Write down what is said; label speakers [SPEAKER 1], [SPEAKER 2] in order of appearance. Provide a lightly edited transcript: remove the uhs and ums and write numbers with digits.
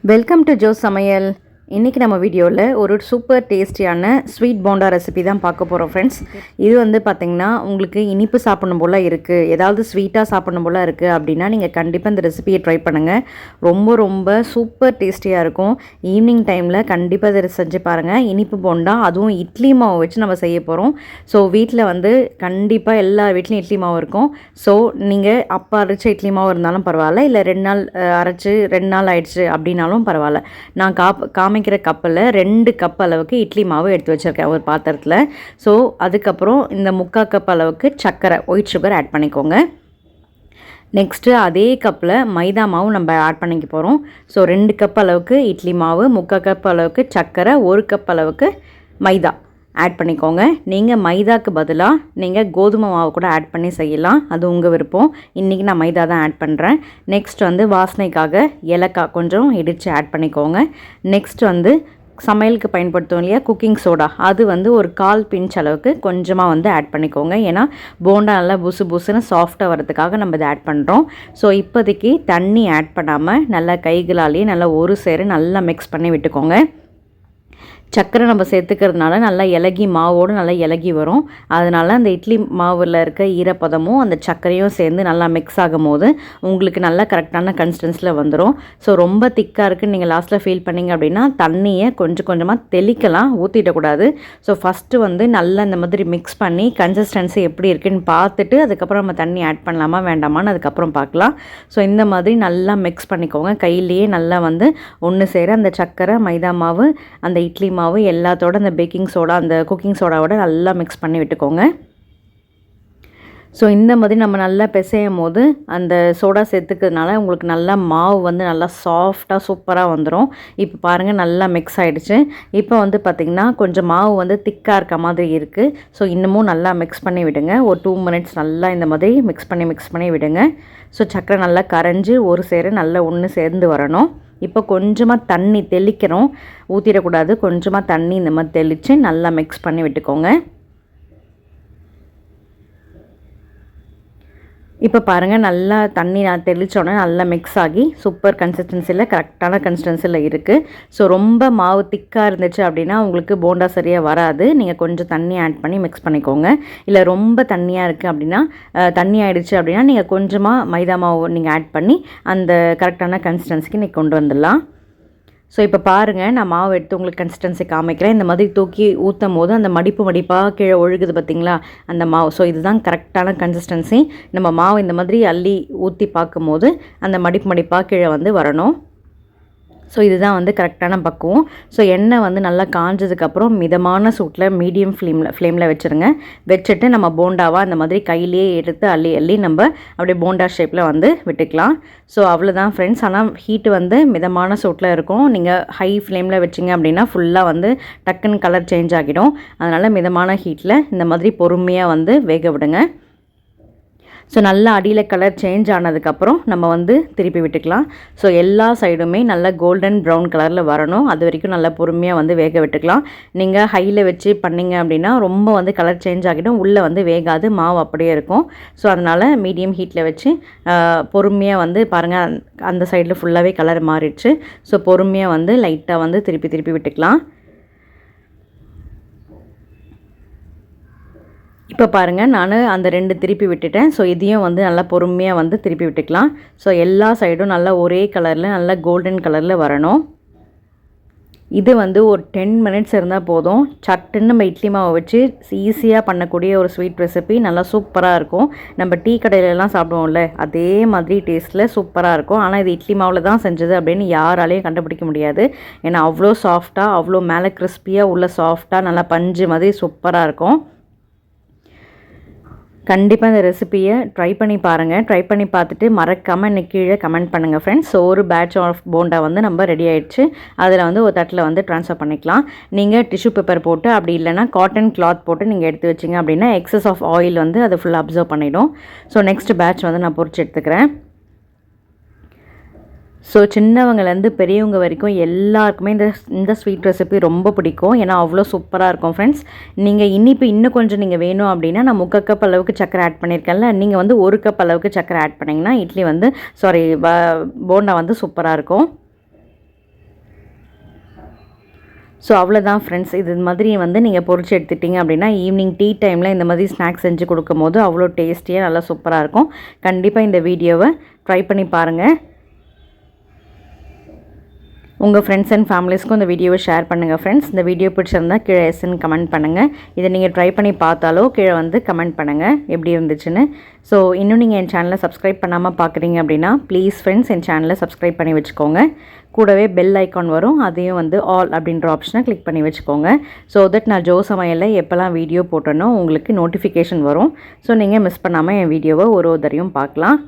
[SPEAKER 1] Welcome to Joe சமையல். இன்றைக்கி நம்ம வீடியோவில் ஒரு சூப்பர் டேஸ்டியான ஸ்வீட் போண்டா ரெசிபி தான் பார்க்க போகிறோம் ஃப்ரெண்ட்ஸ். இது வந்து பார்த்திங்கன்னா உங்களுக்கு இனிப்பு சாப்பிடணும் போல் இருக்குது, ஏதாவது ஸ்வீட்டாக சாப்பிடணும் போல் இருக்குது அப்படின்னா நீங்கள் கண்டிப்பாக இந்த ரெசிபியை ட்ரை பண்ணுங்கள். ரொம்ப ரொம்ப சூப்பர் டேஸ்டியாக இருக்கும். ஈவினிங் டைமில் கண்டிப்பாக இதை செஞ்சு பாருங்கள். இனிப்பு போண்டா, அதுவும் இட்லி மாவு வச்சு நம்ம செய்ய போகிறோம். ஸோ வீட்டில் வந்து கண்டிப்பாக எல்லா வீட்லேயும் இட்லி மாவு இருக்கும். ஸோ நீங்கள் அப்போ அரைச்ச இட்லி மாவு இருந்தாலும் பரவாயில்ல, இல்லை 2 நாள் அரைச்சி 2 நாள் ஆயிடுச்சு அப்படின்னாலும் பரவாயில்ல. நான் காமிக்கிற கப்பில் 2 கப் அளவுக்கு இட்லி மாவு எடுத்து வச்சுருக்கேன் ஒரு பாத்திரத்தில். ஸோ அதுக்கப்புறம் இந்த 3/4 கப் அளவுக்கு சர்க்கரை, ஒயிட் சுகர் ஆட் பண்ணிக்கோங்க. நெக்ஸ்ட்டு அதே கப்பில் மைதா மாவு நம்ம ஆட் பண்ணிக்க போகிறோம். ஸோ 2 கப் அளவுக்கு இட்லி மாவு, 3/4 கப் அளவுக்கு சர்க்கரை, 1 கப் அளவுக்கு மைதா ஆட் பண்ணிக்கோங்க. நீங்கள் மைதாக்கு பதிலாக நீங்கள் கோதுமை மாவு கூட ஆட் பண்ணி செய்யலாம், அது உங்கள் விருப்பம். இன்றைக்கி நான் மைதா தான் ஆட் பண்ணுறேன். நெக்ஸ்ட் வந்து வாசனைக்காக ஏலக்காய் கொஞ்சம் இடித்து ஆட் பண்ணிக்கோங்க. நெக்ஸ்ட் வந்து சமையலுக்கு பயன்படுத்துவோம் இல்லையா, குக்கிங் சோடா, அது வந்து ஒரு 1/4 பிஞ்ச் அளவுக்கு கொஞ்சமாக வந்து ஆட் பண்ணிக்கோங்க. ஏன்னா போண்டா நல்லா புசு புசுன்னு சாஃப்டாக வரதுக்காக நம்ம இதை ஆட் பண்ணுறோம். ஸோ இப்போதைக்கு தண்ணி ஆட் பண்ணாமல் நல்லா கைகளாலேயே நல்லா ஒரு சேர நல்லா மிக்ஸ் பண்ணி விட்டுக்கோங்க. சர்க்கரை நம்ம சேர்த்துக்கிறதுனால நல்லா இலகி மாவோடு நல்லா இலகி வரும். அதனால் அந்த இட்லி மாவில் இருக்க ஈரப்பதமும் அந்த சர்க்கரையும் சேர்ந்து நல்லா மிக்ஸ் ஆகும் போது உங்களுக்கு நல்லா கரெக்டான கன்சிஸ்டன்சியில் வந்துடும். ஸோ ரொம்ப திக்காக இருக்குன்னு நீங்கள் லாஸ்ட்டில் ஃபீல் பண்ணிங்க அப்படின்னா தண்ணியை கொஞ்சம் கொஞ்சமாக தெளிக்கலாம், ஊற்றிடக்கூடாது. ஸோ ஃபஸ்ட்டு வந்து நல்லா இந்த மாதிரி மிக்ஸ் பண்ணி கன்சிஸ்டன்சி எப்படி இருக்குன்னு பார்த்துட்டு அதுக்கப்புறம் நம்ம தண்ணி ஆட் பண்ணலாமா வேண்டாமான்னு அதுக்கப்புறம் பார்க்கலாம். ஸோ இந்த மாதிரி நல்லா மிக்ஸ் பண்ணிக்கோங்க. கையிலேயே நல்லா வந்து ஒன்று சேர அந்த சர்க்கரை, மைதா மாவு, அந்த இட்லி மாவு எல்லாத்தோட அந்த பேக்கிங் சோடா, அந்த குக்கிங் சோடாவோட நல்லா மிக்ஸ் பண்ணி விட்டுக்கோங்க. ஸோ இந்த மாதிரி நம்ம நல்லா பிசையும் போது அந்த சோடா சேர்த்துக்கிறதுனால உங்களுக்கு நல்லா மாவு வந்து நல்லா சாஃப்டாக சூப்பராக வந்துடும். இப்போ பாருங்கள் நல்லா மிக்ஸ் ஆகிடுச்சு. இப்போ வந்து பார்த்திங்கன்னா கொஞ்சம் மாவு வந்து திக்காக இருக்க மாதிரி இருக்குது. ஸோ இன்னமும் நல்லா மிக்ஸ் பண்ணி விடுங்க. ஒரு 2 மினிட்ஸ் நல்லா இந்த மாதிரி மிக்ஸ் பண்ணி விடுங்க. ஸோ சர்க்கரை நல்லா கரைஞ்சி ஒரு சேர நல்லா ஒன்று சேர்ந்து வரணும். இப்போ கொஞ்சமாக தண்ணி தெளிக்கிறோம், ஊற்றிடக்கூடாது. கொஞ்சமாக தண்ணி இந்த மாதிரி தெளித்து நல்லா மிக்ஸ் பண்ணி விட்டுக்கோங்க. இப்போ பாருங்கள் நல்லா தண்ணி நான் தெளித்தோன்னே நல்லா மிக்ஸ் ஆகி சூப்பர் கன்சிஸ்டன்சியில், கரெக்டான கன்சிஸ்டன்சியில் இருக்குது. ஸோ ரொம்ப மாவு திக்காக இருந்துச்சு அப்படின்னா உங்களுக்கு போண்டா சரியாக வராது. நீங்கள் கொஞ்சம் தண்ணி ஆட் பண்ணி மிக்ஸ் பண்ணிக்கோங்க. இல்லை ரொம்ப தண்ணியாக இருக்குது அப்படின்னா, தண்ணி ஆகிடுச்சு அப்படின்னா நீங்கள் கொஞ்சமாக மைதா மாவு நீங்கள் ஆட் பண்ணி அந்த கரெக்டான கன்சிஸ்டன்சிக்கு நீங்கள் கொண்டு வந்துடலாம். ஸோ இப்போ பாருங்கள், நான் மாவு எடுத்து உங்களுக்கு கன்சிஸ்டன்சி காமிக்கிறேன். இந்த மாதிரி தூக்கி ஊற்றும் போது அந்த மடிப்பாக கீழே ஒழுகுது பார்த்திங்களா அந்த மாவு. ஸோ இதுதான் கரெக்டான கன்சிஸ்டன்சி. நம்ம மாவு இந்த மாதிரி அள்ளி ஊற்றி பார்க்கும்போது அந்த மடிப்பாக கீழே வந்து வரணும். ஸோ இதுதான் வந்து கரெக்டான பக்குவம். ஸோ எண்ணெய் வந்து நல்லா காஞ்சதுக்கப்புறம் மிதமான சூட்டில் மீடியம் ஃப்ளேமில் வச்சுருங்க. வச்சுட்டு நம்ம போண்டாவாக அந்த மாதிரி கையிலேயே எடுத்து அள்ளி நம்ம அப்படியே போண்டா ஷேப்பில் வந்து விட்டுக்கலாம். ஸோ அவ்வளோதான் ஃப்ரெண்ட்ஸ். ஆனால் ஹீட்டு வந்து மிதமான சூட்டில் இருக்கும். நீங்கள் ஹை ஃப்ளேமில் வச்சிங்க அப்படின்னா ஃபுல்லாக வந்து டக்குன்னு கலர் சேஞ்ச் ஆகிடும். அதனால் மிதமான ஹீட்டில் இந்த மாதிரி பொறுமையாக வந்து வேக விடுங்க. ஸோ நல்லா அடியில் கலர் சேஞ்ச் ஆனதுக்கப்புறம் நம்ம வந்து திருப்பி விட்டுக்கலாம். ஸோ எல்லா சைடுமே நல்லா கோல்டன் ப்ரௌன் கலரில் வரணும். அது வரைக்கும் நல்லா பொறுமையாக வந்து வேக விட்டுக்கலாம். நீங்கள் ஹையில் வச்சு பண்ணிங்க அப்படின்னா ரொம்ப வந்து கலர் சேஞ்ச் ஆகிடும், உள்ளே வந்து வேகாது, மாவு அப்படியே இருக்கும். ஸோ அதனால் மீடியம் ஹீட்டில் வச்சு பொறுமையாக வந்து பாருங்கள், அந்த சைடில் ஃபுல்லாகவே கலர் மாறிடுச்சு. ஸோ பொறுமையாக வந்து லைட்டாக வந்து திருப்பி விட்டுக்கலாம். இப்போ பாருங்கள், நான் அந்த 2 திருப்பி விட்டுட்டேன். ஸோ இதையும் வந்து நல்லா பொறுமையாக வந்து திருப்பி விட்டுக்கலாம். ஸோ எல்லா சைடும் நல்லா ஒரே கலரில் நல்லா கோல்டன் கலரில் வரணும். இது வந்து ஒரு 10 மினிட்ஸ் இருந்தால் போதும். சட்டுன்னு நம்ம இட்லி மாவை வச்சு ஈஸியாக பண்ணக்கூடிய ஒரு ஸ்வீட் ரெசிபி, நல்லா சூப்பராக இருக்கும். நம்ம டீ கடையிலலாம் சாப்பிடுவோம்ல, அதே மாதிரி டேஸ்ட்டில் சூப்பராக இருக்கும். ஆனால் இது இட்லி மாவில் தான் செஞ்சது அப்படின்னு யாராலையும் கண்டுபிடிக்க முடியாது. ஏன்னா அவ்வளோ சாஃப்டாக, அவ்வளோ மேலே கிறிஸ்பியாக, உள்ள சாஃப்டாக நல்லா பஞ்சு மாதிரி சூப்பராக இருக்கும். கண்டிப்பாக இந்த ரெசிப்பியை ட்ரை பண்ணி பாருங்கள். ட்ரை பண்ணி பார்த்துட்டு மறக்காமல் எனக்கு கீழே கமெண்ட் பண்ணுங்கள் ஃப்ரெண்ட்ஸ். ஸோ ஒரு பேட்ச் ஆஃப் போண்டா வந்து நம்ம ரெடி ஆகிடுச்சு. அதில் வந்து ஒரு தட்டில் வந்து ட்ரான்ஸ்ஃபர் பண்ணிக்கலாம். நீங்கள் டிஷ்யூ பேப்பர் போட்டு, அப்படி இல்லைனா காட்டன் கிளாத் போட்டு நீங்கள் எடுத்து வச்சிங்க அப்படின்னா எக்ஸஸ் ஆஃப் ஆயில் வந்து அதை ஃபுல்லாக அப்சர்வ் பண்ணிவிடும். ஸோ நெக்ஸ்ட் பேட்ச் வந்து நான் பொரிச்சு எடுத்துக்கிறேன். ஸோ சின்னவங்கலேருந்து பெரியவங்க வரைக்கும் எல்லாருக்குமே இந்த ஸ்வீட் ரெசிபி ரொம்ப பிடிக்கும். ஏன்னா அவ்வளோ சூப்பராக இருக்கும் ஃப்ரெண்ட்ஸ். நீங்கள் இனிப்பு இன்னும் கொஞ்சம் நீங்கள் வேணும் அப்படின்னா, நான் 3/4 கப் அளவுக்கு சர்க்கரை ஆட் பண்ணியிருக்கேன்ல, நீங்கள் வந்து 1 கப் அளவுக்கு சர்க்கரை ஆட் பண்ணிங்கன்னா போண்டா வந்து சூப்பராக இருக்கும். ஸோ அவ்வளோதான் ஃப்ரெண்ட்ஸ். இது மாதிரி வந்து நீங்கள் பொரிச்சு எடுத்துட்டிங்க அப்படின்னா ஈவினிங் டீ டைமில் இந்த மாதிரி ஸ்நாக்ஸ் செஞ்சு கொடுக்கும்போது அவ்வளோ டேஸ்டியாக நல்லா சூப்பராக இருக்கும். கண்டிப்பாக இந்த வீடியோவை ட்ரை பண்ணி பாருங்கள். உங்கள் ஃப்ரெண்ட்ஸ் அண்ட் ஃபேமிலிஸ்க்கும் இந்த வீடியோவை ஷேர் பண்ணுங்கள் ஃப்ரெண்ட்ஸ். இந்த வீடியோ பிடிச்சிருந்தா கீழே எஸ்ன்னு கமெண்ட் பண்ணுங்கள். இதை நீங்கள் ட்ரை பண்ணி பார்த்தாலோ கீழே வந்து கமெண்ட் பண்ணுங்கள் எப்படி இருந்துச்சுன்னு. ஸோ இன்னும் நீங்கள் என் சேனலை சப்ஸ்கிரைப் பண்ணாமல் பார்க்குறீங்க அப்படின்னா ப்ளீஸ் ஃப்ரெண்ட்ஸ் என் சேனலை சப்ஸ்கிரைப் பண்ணி வச்சுக்கோங்க. கூடவே பெல் ஐக்கான் வரும், அதையும் வந்து ஆல் அப்படின்ற ஆப்ஷனை கிளிக் பண்ணி வச்சுக்கோங்க. ஸோ தட் நான் ஜோ சமையலில் எப்போல்லாம் வீடியோ போட்டேனோ உங்களுக்கு நோட்டிஃபிகேஷன் வரும். ஸோ நீங்கள் மிஸ் பண்ணாமல் என் வீடியோவை ஒரு தரையும் பார்க்கலாம்.